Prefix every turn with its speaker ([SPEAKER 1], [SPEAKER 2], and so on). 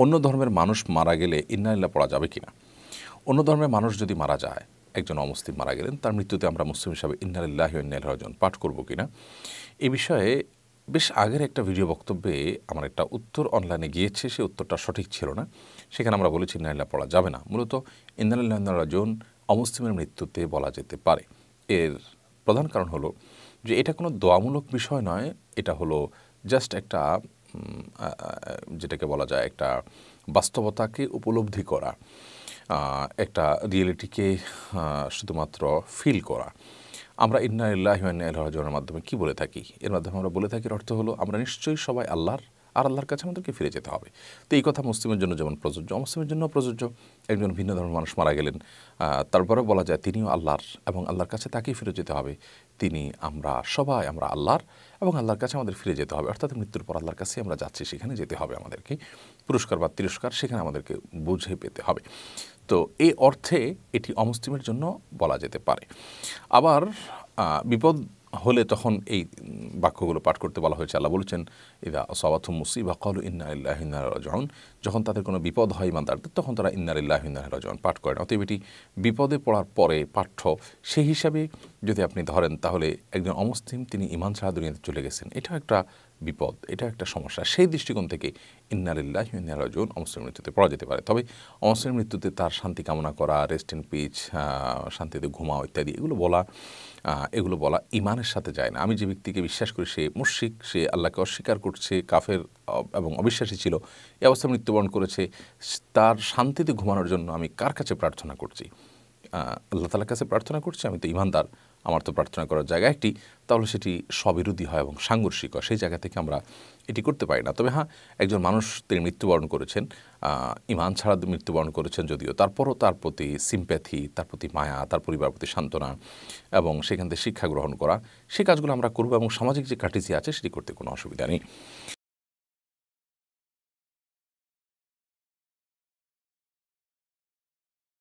[SPEAKER 1] অন্য ধর্মের মানুষ মারা গেলে ইন্না লিল্লাহ পড়া যাবে কি না? অন্য ধর্মের মানুষ যদি মারা যায়, একজন অমুসলিম মারা গেলেন, তার মৃত্যুতে আমরা মুসলিম হিসাবে ইন্না লিল্লাহি ওয়া ইন্না ইলাইহি রাজিউন পাঠ করব কি না? এ বিষয়ে বেশ আগের একটা ভিডিও বক্তব্যে আমার একটা উত্তর অনলাইনে গিয়েছে, সে উত্তরটা সঠিক ছিল না। সেখানে আমরা বলেছি ইন্না লিল্লাহ পড়া যাবে না। মূলত ইন্না লিল্লাহি ওয়া ইন্না ইলাইহি রাজিউন অমুসলিমের মৃত্যুতে বলা যেতে পারে। এর প্রধান কারণ হলো যে এটা কোনো দোয়ামূলক বিষয় নয়, এটা হলো জাস্ট একটা যেটাকে বলা যায় একটা বাস্তবতাকে উপলব্ধি করা, একটা রিয়েলিটিকে শুধুমাত্র ফিল করা। আমরা ইন্না লিল্লাহি ওয়া ইন্না ইলাইহি রাজিউনের মাধ্যমে কী বলে থাকি? এর মাধ্যমে আমরা বলে থাকি, অর্থ হলো আমরা নিশ্চয়ই সবাই আল্লাহর, আর আল্লাহর কাছে আমাদেরকে ফিরে যেতে হবে। তো এই কথা মুসলিমের জন্য যেমন প্রযোজ্য, অমুসলিমের জন্যও প্রযোজ্য। একজন ভিন্ন ধর্মের মানুষ মারা গেলেন, তারপরেও বলা যায় তিনিও আল্লাহর এবং আল্লাহর কাছে তাকেই ফিরে যেতে হবে। আমরা সবাই আমরা আল্লাহর এবং আল্লাহর কাছে আমাদের ফিরে যেতে হবে। অর্থাৎ মৃত্যুর পর আল্লাহর কাছে আমরা যাচ্ছি, সেখানে যেতে হবে আমাদেরকে। পুরস্কার বা তিরস্কার সেখানে আমাদেরকে বুঝে পেতে হবে। তো এই অর্থে এটি অমুসলিমের জন্য বলা যেতে পারে। আবার বিপদ হলে তখন এই বাক্যগুলো পাঠ করতে বলা হয়েছে। আল্লাহ বলেছেন, ইযা আসাবাতহুম মুসিবা ক্বালু ইন্না লিল্লাহি ওয়া ইন্না ইলাইহি রাজিউন। যখন তাদের কোনো বিপদ হয় ইমানদারদের, তখন তারা ইন্না লিল্লাহি ওয়া ইন্না ইলাইহি রাজিউন পাঠ করেন। অতএব এটি বিপদে পড়ার পরে পাঠ্য। সেই হিসাবে যদি আপনি ধরেন, তাহলে একজন অমুসলিম তিনি ঈমান ছাড়া দুনিয়াতে চলে গেছেন, এটা একটা বিপদ, এটা একটা সমস্যা। সেই দৃষ্টিকোণ থেকে ইন্না লিল্লাহি ওয়া ইন্না ইলাইহি রাজিউন অমুসলিমের মৃত্যুতে পড়া যেতে পারে। তবে অমুসলিমের মৃত্যুতে তার শান্তি কামনা করা, রেস্ট ইন পিস, শান্তিতে ঘুমাও ইত্যাদি এগুলো বলা ঈমানের সাথে যায় না। আমি যে ব্যক্তিকে বিশ্বাস করি সে মুশরিক, সে আল্লাহকে অস্বীকার করছে, কাফের এবং অবিশ্বাসী ছিল, এই অবস্থায় মৃত্যুবরণ করেছে, তার শান্তিতে ঘুমানোর জন্য আমি কার কাছে প্রার্থনা করছি? আল্লাহ তাআলার কাছে প্রার্থনা করছি। আমি তো ঈমানদার, আমার তো প্রার্থনা করার জায়গা একটি। তাহলে সেটি স্ববিরোধী হয় এবং সাংঘর্ষিক হয়। সেই জায়গা থেকে আমরা এটি করতে পারি না। তবে হ্যাঁ, একজন মানুষ তিনি মৃত্যুবরণ করেছেন, ঈমান ছাড়া মৃত্যুবরণ করেছেন যদিও, তারপরও তার প্রতি সিম্প্যাথি, তার প্রতি মায়া, তার পরিবারের প্রতি সান্ত্বনা এবং সেখান থেকে শিক্ষা গ্রহণ করা, সেই কাজগুলো আমরা করব এবং সামাজিক যে কার্টিসি আছে সেটি করতে কোনো অসুবিধা নেই।